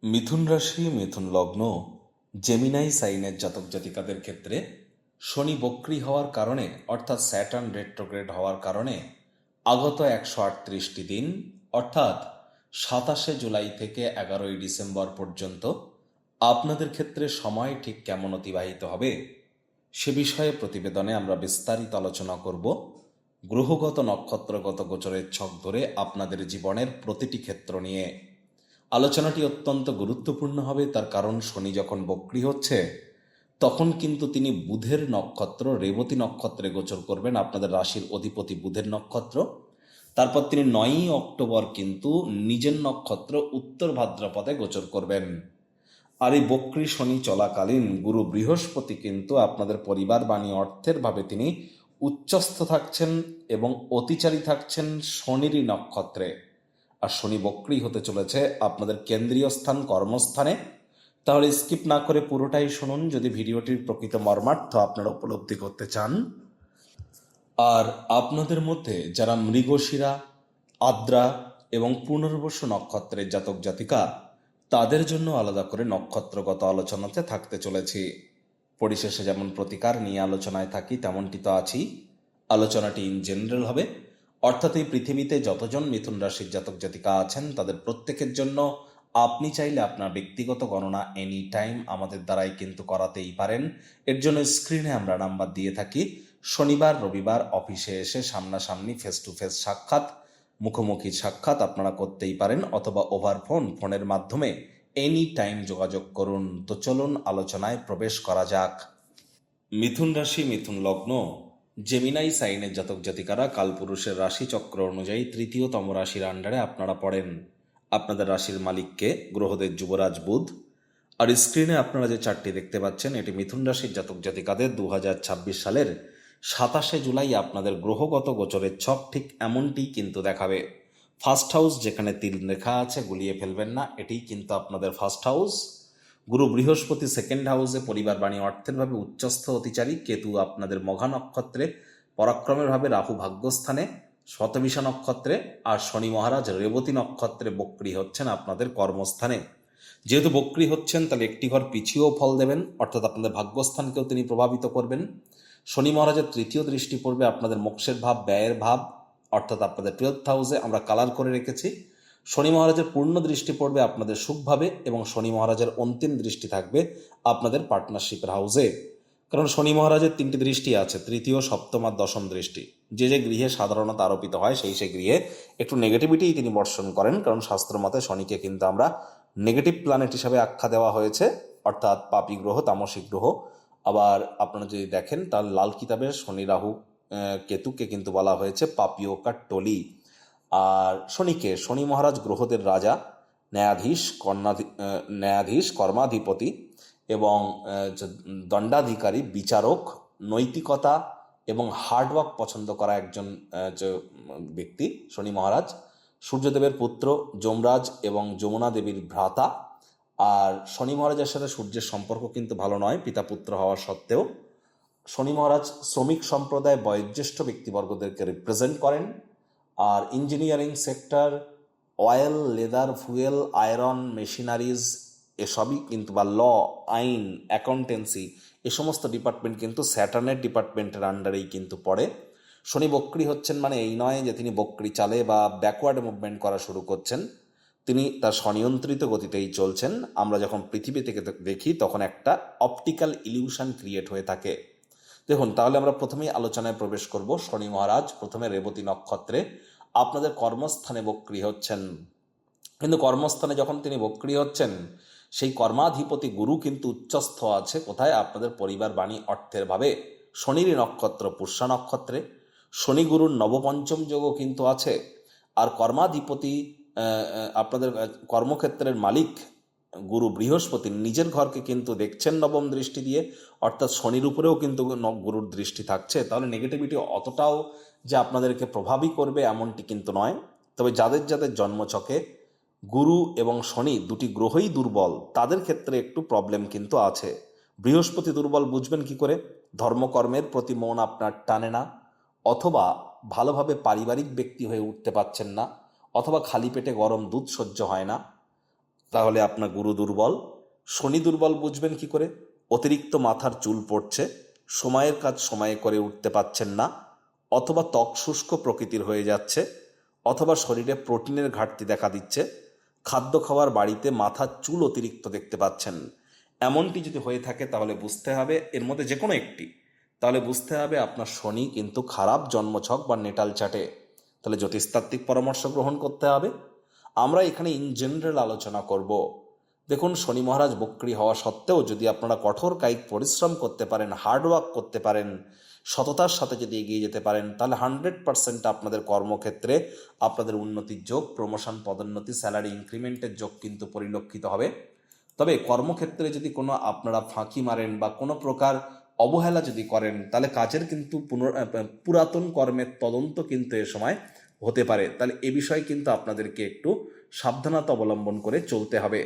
মিথুন রাশি, মিথুন লগ্ন, জেমিনাই সাইনের জাতক জাতিকাদের ক্ষেত্রে শনি বক্রী হওয়ার কারণে অর্থাৎ স্যাটার্ন রেট্রোগ্রেড হওয়ার কারণে আগত 138টি দিন অর্থাৎ 27শে জুলাই থেকে 11ই ডিসেম্বর পর্যন্ত আপনাদের ক্ষেত্রে সময় ঠিক কেমন অতিবাহিত হবে সে বিষয়ে প্রতিবেদনে আমরা বিস্তারিত আলোচনা করব। গ্রহগত নক্ষত্রগত গোচরের ছক ধরে আপনাদের জীবনের প্রতিটি ক্ষেত্র নিয়ে আলোচনাটি অত্যন্ত গুরুত্বপূর্ণ হবে, তার কারণ শনি যখন বক্রী হচ্ছে তখন কিন্তু তিনি বুধের নক্ষত্র রেবতী নক্ষত্রে গোচর করবেন, আপনাদের রাশির অধিপতি বুধের নক্ষত্র। তারপর তিনি 9ই অক্টোবর কিন্তু নিজের নক্ষত্র উত্তর ভাদ্রপদে গোচর করবেন। আর এই বক্রী শনি চলাকালীন গুরু বৃহস্পতি কিন্তু আপনাদের পরিবার বাণী অর্থের ভাবে তিনি উচ্চস্থ থাকছেন এবং অতিচারী থাকছেন শনিরই নক্ষত্রে। আর শনি বক্রী হতে চলেছে আপনাদের কেন্দ্রীয় স্থান কর্মস্থানে। তাহলে স্কিপ না করে পুরোটাই শুনুন যদি ভিডিওটির প্রকৃত মর্মার্থ আপনারা উপলব্ধি করতে চান। আর আপনাদের মধ্যে যারা মৃগশিরা, আদ্রা এবং পুনর্বসু নক্ষত্রের জাতক জাতিকা, তাদের জন্য আলাদা করে নক্ষত্রগত আলোচনাতে থাকতে চলেছি। পরিশেষে যেমন প্রতিকার নিয়ে আলোচনায় থাকি তেমনটি তো আছি। আলোচনাটি ইন জেনারেল হবে, অর্থাৎ এই পৃথিবীতে যতজন মিথুন রাশির জাতক জাতিকা আছেন তাদের প্রত্যেকের জন্য আপনি চাইলে আপনার ব্যক্তিগত গণনা এনি টাইম আমাদের দ্বারাই কিন্তু করাতেই পারেন। এর জন্য স্ক্রিনে আমরা নাম্বার দিয়ে থাকি। শনিবার রবিবার অফিসে এসে সামনাসামনি ফেস টু ফেস সাক্ষাৎ, মুখোমুখি সাক্ষাৎ আপনারা করতেই পারেন, অথবা ওভার ফোনের মাধ্যমে এনি টাইম যোগাযোগ করুন। তো চলুন আলোচনায় প্রবেশ করা যাক। মিথুন রাশি, মিথুন লগ্ন, জেমিনাই সাইনের জাতক জাতিকারা কালপুরুষের রাশি চক্র অনুযায়ী তৃতীয়তম রাশির আন্ডারে আপনারা পড়েন। আপনাদের রাশির মালিককে গ্রহদের যুবরাজ বুধ। আর স্ক্রিনে আপনারা যে চারটি দেখতে পাচ্ছেন এটি মিথুন রাশির জাতক জাতিকাদের 2026 সালের 27শে জুলাই আপনাদের গ্রহগত গোচরের ছক ঠিক এমনটি কিন্তু দেখাবে। ফার্স্ট হাউস যেখানে তিল রেখা আছে গুলিয়ে ফেলবেন না, এটিই কিন্তু আপনাদের ফার্স্ট হাউস। গুরু বৃহস্পতি সেকেন্ড হাউসে পরিবার বাণী অর্থের ভাবে উচ্চস্থ অতিচারী, কেতু আপনাদের মঘা নক্ষত্রে পরাক্রমের ভাবে, রাহু ভাগ্যস্থানে শতবিশা নক্ষত্রে, আর শনি মহারাজ রেবতী নক্ষত্রে বক্রী হচ্ছেন আপনাদের কর্মস্থানে। যেহেতু বক্রী হচ্ছেন তাহলে একটি ঘর পিছিয়েও ফল দেবেন, অর্থাৎ আপনাদের ভাগ্যস্থানকেও তিনি প্রভাবিত করবেন। শনি মহারাজের তৃতীয় দৃষ্টি পড়বে আপনাদের মোক্ষের ভাব, ব্যয়ের ভাব, অর্থাৎ আপনাদের 12th হাউসে আমরা কালার করে রেখেছি। শনি মহারাজের পূর্ণ দৃষ্টি পড়বে আপনাদের সুখভাবে এবং শনি মহারাজের অন্তিম দৃষ্টি থাকবে আপনাদের পার্টনারশিপের হাউসে। কারণ শনি মহারাজের 3টি দৃষ্টি আছে, তৃতীয়, সপ্তম আর দশম দৃষ্টি। যে যে গৃহে সাধারণত আরোপিত হয় সেই সেই গৃহে একটু নেগেটিভিটি তিনি বর্ষণ করেন, কারণ শাস্ত্র মতে শনিকে কিন্তু আমরা নেগেটিভ প্ল্যানেট হিসাবে আখ্যা দেওয়া হয়েছে, অর্থাৎ পাপী গ্রহ, তামসিক গ্রহ। আবার আপনারা যদি দেখেন তাহলে লাল কিতাবের শনি রাহু কেতুকে কিন্তু বলা হয়েছে পাপিয়কার টলি। আর শনিকে, শনি মহারাজ গ্রহদের রাজা, ন্যায়াধীশ কর্মাধিপতি এবং দণ্ডাধিকারী, বিচারক, নৈতিকতা এবং হার্ডওয়ার্ক পছন্দ করা একজন ব্যক্তি শনি মহারাজ। সূর্যদেবের পুত্র, যমরাজ এবং যমুনা দেবীর ভ্রাতা। আর শনি মহারাজের সাথে সূর্যের সম্পর্ক কিন্তু ভালো নয় পিতা পুত্র হওয়া সত্ত্বেও। শনি মহারাজ শ্রমিক সম্প্রদায়, বয়োজ্যেষ্ঠ ব্যক্তিবর্গদেরকে রিপ্রেজেন্ট করেন। আর engineering sector, oil, leather, fuel, iron, machineries এসবই কিন্তু, বা ল, আইন, অ্যাকাউন্টেন্সি, এ সমস্ত ডিপার্টমেন্ট কিন্তু স্যাটার্নের ডিপার্টমেন্টের আন্ডারেই কিন্তু পড়ে। শনি বক্রী হচ্ছেন মানে এই নয় যে তিনি বক্রী চালে বা ব্যাকওয়ার্ড মুভমেন্ট করা শুরু করছেন, তিনি তার স্বনিয়ন্ত্রিত গতিতেই চলছেন। আমরা যখন পৃথিবী থেকে দেখি তখন একটা অপটিক্যাল ইলিউশন ক্রিয়েট হয়ে থাকে। দেখুন, তাহলে আমরা প্রথমেই আলোচনায় প্রবেশ করব। শনি মহারাজ প্রথমে রেবতী নক্ষত্রে আপনাদের কর্মস্থানে বক্রী হচ্ছেন, কিন্তু কর্মস্থানে যখন তিনি বক্রী হচ্ছেন সেই কর্মাধিপতি গুরু কিন্তু উচ্চস্থ আছে কোথায়? আপনাদের পরিবার বাণী অর্থের ভাবে শনির নক্ষত্র পুষ্যা নক্ষত্রে। শনি গুরুর নবপঞ্চম যোগও কিন্তু আছে। আর কর্মাধিপতি আপনাদের কর্মক্ষেত্রের মালিক গুরু বৃহস্পতি নিজের ঘরকে কিন্তু দেখছেন নবম দৃষ্টি দিয়ে, অর্থাৎ শনির উপরেও কিন্তু গুরুর দৃষ্টি থাকছে। তাহলে নেগেটিভিটি অতটাও যে আপনাদেরকে প্রভাবই করবে এমনটি কিন্তু নয়। তবে যাদের যাদের জন্মছকে গুরু এবং শনি দুটি গ্রহই দুর্বল তাদের ক্ষেত্রে একটু প্রবলেম কিন্তু আছে। বৃহস্পতি দুর্বল বুঝবেন কি করে? ধর্মকর্মের প্রতি মন আপনার টানে না, অথবা ভালোভাবে পারিবারিক ব্যক্তি হয়ে উঠতে পারছেন না, অথবা খালি পেটে গরম দুধ সহ্য হয় না, তাহলে আপনার গুরু দুর্বল। শনি দুর্বল বুঝবেন কি করে? অতিরিক্ত মাথার চুল পড়ছে, সময়ের কাজ সময়ে করে উঠতে পারছেন না, অথবা ত্বক শুষ্ক প্রকৃতির হয়ে যাচ্ছে, অথবা শরীরে প্রোটিনের ঘাটতি দেখা দিচ্ছে, খাদ্য খাওয়ার বাড়িতে মাথার চুল অতিরিক্ত দেখতে পাচ্ছেন। এমনটি যদি হয়ে থাকে তাহলে বুঝতে হবে, এর মধ্যে যে কোনো একটি, তাহলে বুঝতে হবে আপনার শনি কিন্তু খারাপ জন্মছক বা নেটাল চাটে। তাহলে জ্যোতিষতাত্ত্বিক পরামর্শ গ্রহণ করতে হবে। আমরা এখানে ইন জেনারেল আলোচনা করব। দেখুন, শনি মহারাজ বক্রী হওয়া সত্ত্বেও যদি আপনারা কঠোর কায়িক পরিশ্রম করতে পারেন, হার্ডওয়ার্ক করতে পারেন, সততার সাথে যদি এগিয়ে যেতে পারেন, তাহলে 100% আপনাদের কর্মক্ষেত্রে আপনাদের উন্নতির যোগ, প্রমোশন, পদোন্নতি, স্যালারি ইনক্রিমেন্টের যোগ কিন্তু পরিলক্ষিত হবে। তবে কর্মক্ষেত্রে যদি কোনো আপনারা ফাঁকি মারেন বা কোনো প্রকার অবহেলা যদি করেন, তাহলে কাজের কিন্তু পুরাতন কর্মের তদন্ত কিন্তু এ সময় হতে পারে। তাহলে এ বিষয়ে কিন্তু আপনাদেরকে একটু সাবধানতা অবলম্বন করে চলতে হবে।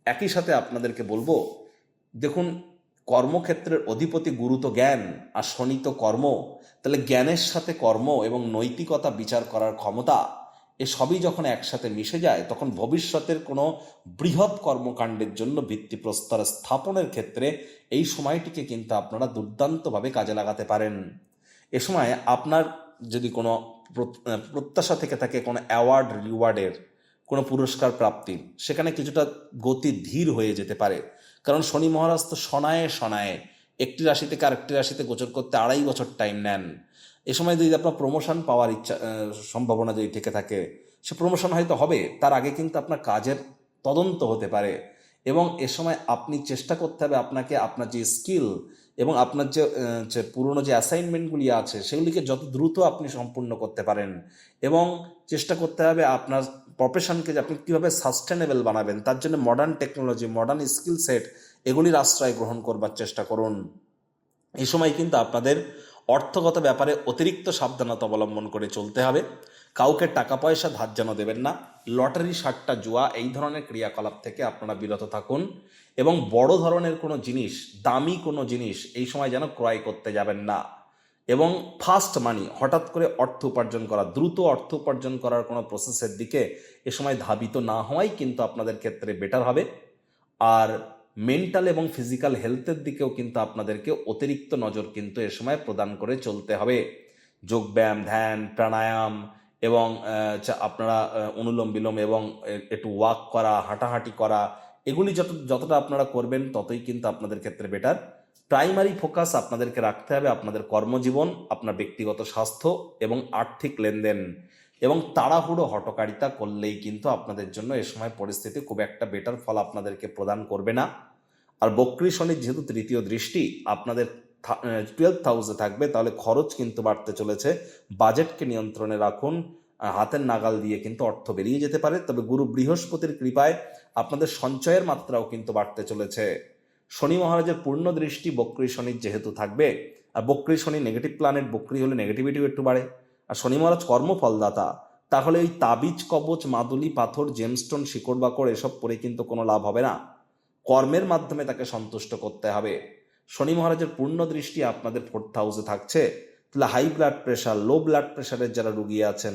একই সাথে আপনাদেরকে বলবো, দেখুন, কর্মক্ষেত্রের অধিপতি গুরু তো জ্ঞান আর শনি তো কর্ম। তাহলে জ্ঞানের সাথে কর্ম এবং নৈতিকতা বিচার করার ক্ষমতা, এ সবই যখন একসাথে মিশে যায়, তখন ভবিষ্যতের কোনো বৃহৎ কর্মকাণ্ডের জন্য ভিত্তিপ্রস্তর স্থাপনের ক্ষেত্রে এই সময়টিকে কিন্তু আপনারা দুর্দান্তভাবে কাজে লাগাতে পারেন। এ সময় আপনার যদি কোনো প্রত্যাশা থেকে থাকে কোনো অ্যাওয়ার্ড রিওয়ার্ডের, কোনো পুরস্কার প্রাপ্তির, সেখানে কিছুটা গতি ধীর হয়ে যেতে পারে। কারণ শনি মহারাজ তো শনায়ে শনায়ে একটি রাশি থেকে আরেকটি রাশিতে গোচর করতে 2.5 বছর টাইম নেন। এ সময় যদি আপনার প্রমোশন পাওয়ার ইচ্ছা সম্ভাবনা যদি থেকে থাকে, সে প্রমোশন হয়তো হবে, তার আগে কিন্তু আপনার কাজের তদন্ত হতে পারে। এবং এ সময় আপনি চেষ্টা করতে হবে আপনাকে আপনার যে স্কিল এবং আপনার যে পুরনো যে অ্যাসাইনমেন্টগুলি আছে সেগুলিকে যত দ্রুত আপনি সম্পূর্ণ করতে পারেন, এবং চেষ্টা করতে হবে আপনার প্রফেশনকে যে আপনি কীভাবে সাস্টেনেবল বানাবেন, তার জন্য modern technology, modern skill set, এগুলির আশ্রয় গ্রহণ করবার চেষ্টা করুন। এই সময় কিন্তু আপনাদের অর্থগত ব্যাপারে অতিরিক্ত সাবধানতা অবলম্বন করে চলতে হবে। কাউকে টাকা পয়সা ধার যেন দেবেন না। লটারি, সাট্টা, জুয়া, এই ধরনের ক্রিয়াকলাপ থেকে আপনারা বিরত থাকুন। এবং বড় ধরনের কোনো জিনিস, দামি কোনো জিনিস এই সময় যেন ক্রয় করতে যাবেন না। এবং ফাস্ট মানি, হঠাৎ করে অর্থ উপার্জন করা, দ্রুত অর্থ উপার্জন করার কোনো প্রসেসের দিকে এ সময় ধাবিত না হওয়াই কিন্তু আপনাদের ক্ষেত্রে বেটার হবে। আর মেন্টাল এবং ফিজিক্যাল হেলথের দিকেও কিন্তু আপনাদেরকে অতিরিক্ত নজর কিন্তু এ সময় প্রদান করে চলতে হবে। যোগব্যায়াম, ধ্যান, প্রাণায়াম এবং আপনারা অনুলোম বিলোম এবং একটু ওয়াক করা, হাঁটাহাঁটি করা, এগুলি যতটা আপনারা করবেন ততই কিন্তু আপনাদের ক্ষেত্রে বেটার। প্রাইমারি ফোকাস আপনাদেরকে রাখতে হবে আপনাদের কর্মজীবন, আপনার ব্যক্তিগত স্বাস্থ্য এবং আর্থিক লেনদেন। এবং তাড়াহুড়ো হঠকারিতা করলেই কিন্তু আপনাদের জন্য এ সময় পরিস্থিতি খুব একটা বেটার ফল আপনাদেরকে প্রদান করবে না। আর বক্রী শনির যেহেতু তৃতীয় দৃষ্টি আপনাদের 12th হাউসে থাকবে, তাহলে খরচ কিন্তু বাড়তে চলেছে। বাজেটকে নিয়ন্ত্রণে রাখুন। হাতের নাগাল দিয়ে কিন্তু অর্থ বেরিয়ে যেতে পারে। তবে গুরু বৃহস্পতির কৃপায় আপনাদের সঞ্চয়ের মাত্রাও কিন্তু বাড়তে চলেছে। শনি মহারাজের পূর্ণ দৃষ্টি বক্রী শনির যেহেতু থাকবে, আর বক্রী শনি নেগেটিভ প্ল্যানেট, বক্রী হলে নেগেটিভিটিও একটু বাড়ে। আর শনি মহারাজ কর্মফলদাতা, তাহলে ওই তাবিজ, কবচ, মাদুলি, পাথর, জেমস্টোন, শিকড় বাকড় এসব পরে কিন্তু কোনো লাভ হবে না। কর্মের মাধ্যমে তাকে সন্তুষ্ট করতে হবে। শনি মহারাজের পূর্ণ দৃষ্টি আপনাদের 4th হাউসে থাকছে। তাহলে high blood pressure, low blood প্রেশারের যারা রুগী আছেন,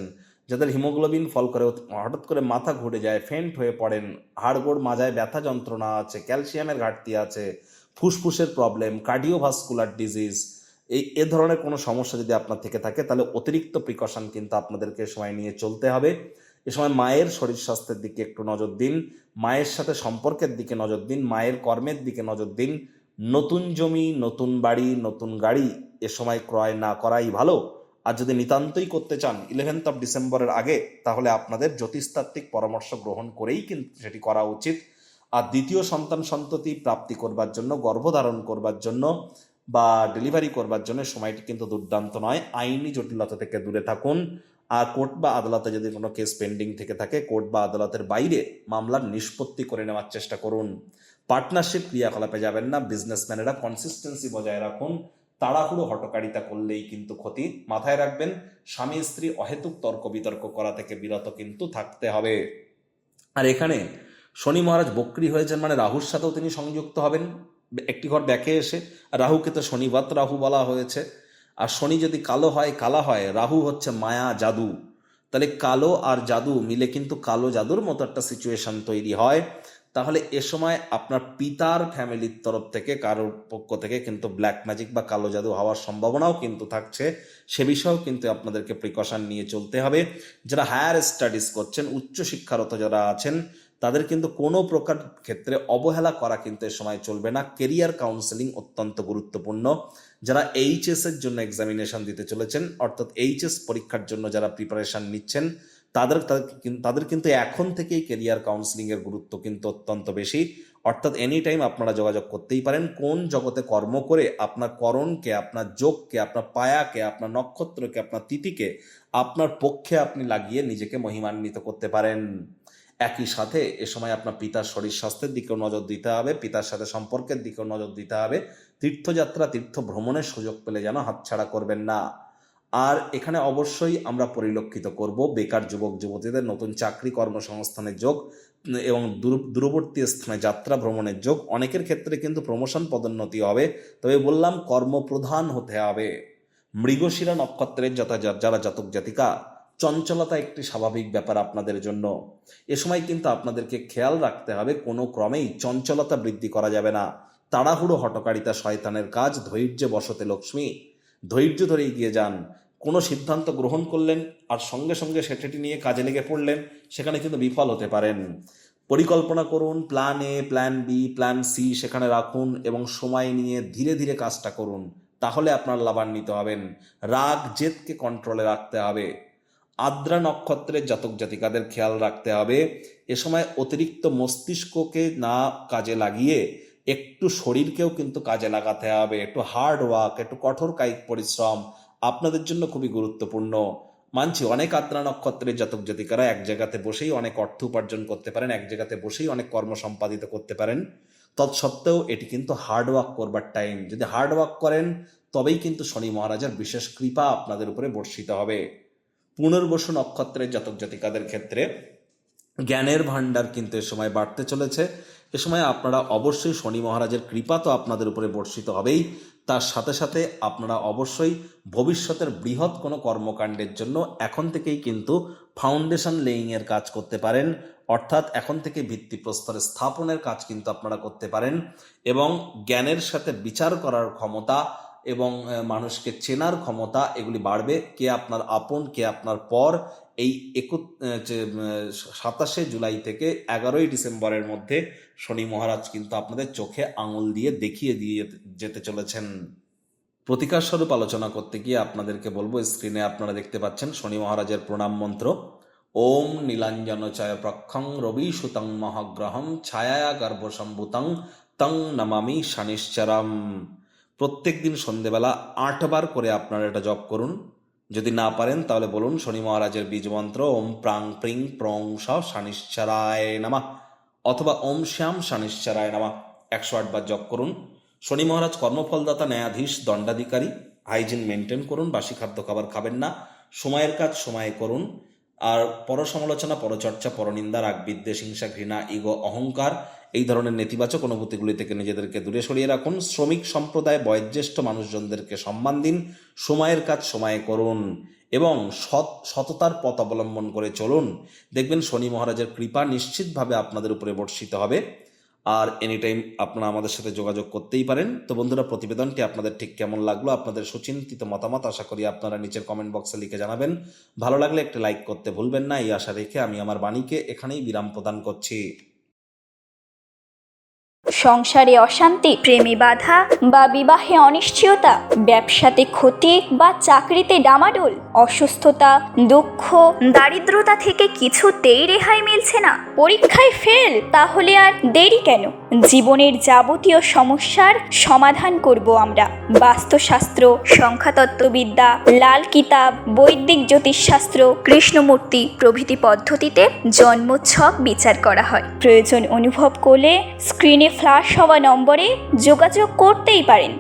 যাদের হিমোগ্লোবিন ফল করে, হঠাৎ করে মাথা ঘুরে যায়, ফেন্ট হয়ে পড়েন, হাড়গোড় মাজায় ব্যথা যন্ত্রণা আছে, ক্যালসিয়ামের ঘাটতি আছে, ফুসফুসের প্রবলেম, কার্ডিওভাস্কুলার ডিজিজ, এ ধরনের কোনো সমস্যা যদি আপনার থেকে থাকে, তাহলে অতিরিক্ত প্রিকশন কিন্তু আপনাদেরকে সময় নিয়ে চলতে হবে। এ সময় মায়ের শরীর স্বাস্থ্যের দিকে একটু নজর দিন, মায়ের সাথে সম্পর্কের দিকে নজর দিন, মায়ের কর্মের দিকে নজর দিন। নতুন জমি, নতুন বাড়ি, নতুন গাড়ি এ সময় ক্রয় না করাই ভালো। আর যদি নিতান্তই করতে চান 11th অফ ডিসেম্বরের আগে, তাহলে আপনাদের জ্যোতিষতাত্ত্বিক পরামর্শ গ্রহণ করেই কিন্তু সেটি করা উচিত। আর দ্বিতীয় সন্তান সন্ততি প্রাপ্তি করবার জন্য, গর্ভধারণ করবার জন্য বা ডেলিভারি করবার জন্য সময়টি কিন্তু দুর্দান্ত নয়। আইনি জটিলতা থেকে দূরে থাকুন। আর কোর্ট বা আদালতে যদি কোনো কেস পেন্ডিং থেকে থাকে, কোর্ট বা আদালতের বাইরে মামলার নিষ্পত্তি করে নেওয়ার চেষ্টা করুন। পার্টনারশিপ ক্রিয়াকলাপে যাবেন না। বিজনেসম্যানেরা কনসিস্টেন্সি বজায় রাখুন। তাড়াহুড়ো হটকারিতা করলেই কিন্তু ক্ষতি। মাথায় রাখবেন, স্বামী স্ত্রী অহেতুক তর্ক বিতর্ক করা থেকে বিরত কিন্তু থাকতে হবে। আর এখানে শনি মহারাজ বক্রী হয়েছেন মানে রাহুর সাথেও তিনি সংযুক্ত হবেন একটি ঘর ব্যাকে এসে। রাহুকে তো শনিবাত রাহু বলা হয়েছে। আর শনি যদি কালো হয়, কালা হয়, রাহু হচ্ছে মায়া, জাদু। তাহলে কালো আর জাদু মিলে কিন্তু কালো জাদুর মতো একটা সিচুয়েশন তৈরি হয়। তাহলে এ সময় আপনার পিতার ফ্যামিলির তরফ থেকে কারোর পক্ষ থেকে কিন্তু ব্ল্যাক ম্যাজিক বা কালো জাদু হওয়ার সম্ভাবনাও কিন্তু থাকছে। সে বিষয়েও কিন্তু আপনাদেরকে প্রিকশন নিয়ে চলতে হবে। যারা হায়ার স্টাডিজ করছেন, উচ্চশিক্ষারত যারা আছেন, তাদের কিন্তু কোনো প্রকার ক্ষেত্রে অবহেলা করা কিন্তু এ সময় চলবে না। কেরিয়ার কাউন্সেলিং অত্যন্ত গুরুত্বপূর্ণ। যারা এইচএস এর জন্য এক্সামিনেশন দিতে চলেছেন, অর্থাৎ এইচএস পরীক্ষার জন্য যারা প্রিপারেশন নিচ্ছেন, তাদের কিন্তু এখন থেকেই কেরিয়ার কাউন্সেলিংয়ের গুরুত্ব কিন্তু অত্যন্ত বেশি। অর্থাৎ এনি টাইম আপনারা যোগাযোগ করতেই পারেন কোন জগতে কর্ম করে আপনার করণকে, আপনার যোগকে, আপনার পায়াকে, আপনার নক্ষত্রকে, আপনার তিথিকে আপনার পক্ষে আপনি লাগিয়ে নিজেকে মহিমান্বিত করতে পারেন। একই সাথে এ সময় আপনার পিতার শরীর স্বাস্থ্যের দিকেও নজর দিতে হবে, পিতার সাথে সম্পর্কের দিকেও নজর দিতে হবে। তীর্থযাত্রা, তীর্থ ভ্রমণের সুযোগ পেলে যেন হাতছাড়া করবেন না। আর এখানে অবশ্যই আমরা পরিলক্ষিত করব বেকার যুবক যুবতীদের নতুন চাকরি কর্মসংস্থানের যোগ এবং দূরবর্তী স্থানে যাত্রা ভ্রমণের যোগ। অনেকের ক্ষেত্রে কিন্তু প্রমোশন পদোন্নতি হবে, তবে বললাম কর্মপ্রধান হতে হবে। মৃগশিরা নক্ষত্রের যারা জাতক জাতিকা, চঞ্চলতা একটি স্বাভাবিক ব্যাপার আপনাদের জন্য। এ সময় কিন্তু আপনাদেরকে খেয়াল রাখতে হবে, কোনো ক্রমেই চঞ্চলতা বৃদ্ধি করা যাবে না। তাড়াহুড়ো হটকারিতা শয়তানের কাজ, ধৈর্যে বসতে লক্ষ্মী। ধৈর্য ধরে এগিয়ে যান। কোনো সিদ্ধান্ত গ্রহণ করলেন আর সঙ্গে সঙ্গে সেটি নিয়ে কাজে লেগে পড়লেন, সেখানে কিন্তু বিফল হতে পারেন। পরিকল্পনা করুন, plan A, plan B, plan C সেখানে রাখুন এবং সময় নিয়ে ধীরে ধীরে কাজটা করুন, তাহলে আপনার লাভান্বিত হবেন। রাগ জেদকে কন্ট্রোলে রাখতে হবে। আদ্রা নক্ষত্রের জাতক জাতিকাদের খেয়াল রাখতে হবে, এ সময় অতিরিক্ত মস্তিষ্ককে না কাজে লাগিয়ে একটু শরীরকেও কিন্তু কাজে লাগাতে হবে। একটু হার্ড ওয়ার্ক, একটু কঠোর কায়িক পরিশ্রম আপনাদের জন্য খুবই গুরুত্বপূর্ণ। মানছি অনেক আদ্রা নক্ষত্রের জাতক জাতিকারা এক জায়গাতে বসেই অনেক অর্থ উপার্জন করতে পারেন, এক জায়গাতে বসেই অনেক কর্ম সম্পাদিত করতে পারেন। তৎসত্ত্বেও এটি কিন্তু হার্ড ওয়ার্ক করবার টাইম। যদি হার্ড ওয়ার্ক করেন তবেই কিন্তু শনি মহারাজের বিশেষ কৃপা আপনাদের উপরে বর্ষিত হবে। পুনর্বসু নক্ষত্রের জাতক জাতিকাদের ক্ষেত্রে জ্ঞানের ভাণ্ডার কিন্তু এ সময় বাড়তে চলেছে। এ সময় আপনারা অবশ্যই শনি মহারাজের কৃপা তো আপনাদের উপরে বর্ষিত হবেই, তার সাথে সাথে আপনারা অবশ্যই ভবিষ্যতের বৃহৎ কোনো কর্মকাণ্ডের জন্য এখন থেকেই কিন্তু ফাউন্ডেশন লেইংয়ের কাজ করতে পারেন। অর্থাৎ এখন থেকে ভিত্তিপ্রস্তর স্থাপনের কাজ কিন্তু আপনারা করতে পারেন এবং জ্ঞানের সাথে বিচার করার ক্ষমতা এবং মানুষকে চেনার ক্ষমতা এগুলি বাড়বে। কে আপনার আপন, কে আপনার পর, এই 27শে জুলাই থেকে 11ই ডিসেম্বরের মধ্যে শনি মহারাজ কিন্তু আপনাদের চোখে আঙুল দিয়ে দেখিয়ে দিয়ে যেতে চলেছেন। প্রতিকার স্বরূপ আলোচনা করতে গিয়ে আপনাদেরকে বলবো, স্ক্রিনে আপনারা দেখতে পাচ্ছেন শনি মহারাজের প্রণাম মন্ত্র। ওম নীলাঞ্জন চয় প্রক্ষং রবি সুতং মহাগ্রহম ছায়া গর্ভসম্ভূতং তং নমামি শনিশ্চরম। প্রত্যেক দিন সন্ধেবেলা 8 বার করে আপনারা এটা জপ করুন। যদি না পারেন তাহলে বলুন শনি মহারাজের বীজ মন্ত্র ওম প্রাং প্রিং প্রং স শনিশ্চরায় নমঃ অথবা ওম শ্যাম শনিশ্চরায় নমঃ 108 বার জপ করুন। শনি মহারাজ কর্মফলদাতা, ন্যায়াধীশ, দণ্ডাধিকারী। হাইজিন মেনটেন করুন, বাসি খাদ্য খাবার খাবেন না, সময়ের কাজ সময়ে করুন। আর পরসমালোচনা, পরচর্চা, পরনিন্দা, রাগ, বিদ্বেষ, হিংসা, ঘৃণা, ইগো, অহংকার এই ধরনের নেতিবাচক অনুভূতিগুলি থেকে নিজেদেরকে দূরে সরিয়ে রাখুন। শ্রমিক সম্প্রদায়, বয়োজ্যেষ্ঠ মানুষজনদেরকে সম্মান দিন, সময়ের কাজ সময়ে করুন এবং সততার পথ অবলম্বন করে চলুন। দেখবেন শনি মহারাজের কৃপা নিশ্চিতভাবে আপনাদের উপরে বর্ষিত হবে। আর এনি টাইম আপনারা আমাদের সাথে যোগাযোগ করতেই পারেন। তো বন্ধুরা, প্রতিবেদনটি আপনাদের ঠিক কেমন লাগলো, আপনাদের সুচিন্তিত মতামত আশা করি আপনারা নিচের কমেন্ট বক্সে লিখে জানাবেন। ভালো লাগলে একটি লাইক করতে ভুলবেন না। এই আশা রেখে আমি আমার বাণীকে এখানেই বিরাম প্রদান করছি। সংসারে অশান্তি, প্রেমে বাধা বা বিবাহে অনিশ্চয়তা, ব্যবসাতে ক্ষতি বা চাকরিতে ডামাডোল, অসুস্থতা, দুঃখ, দারিদ্রতা থেকে কিছুতেই রেহাই মিলছে না, পরীক্ষায় ফেল, তাহলে আর দেরি কেন? জীবনের যাবতীয় সমস্যার সমাধান করব আমরা। বাস্তুশাস্ত্র, সংখ্যাতত্ত্ববিদ্যা, লাল কিতাব, বৈদিক জ্যোতিষশাস্ত্র, কৃষ্ণমূর্তি প্রভৃতি পদ্ধতিতে জন্মছক বিচার করা হয়। প্রয়োজন অনুভব করলে স্ক্রিনে ফ্ল্যাশ হওয়া নম্বরে যোগাযোগ করতেই পারেন।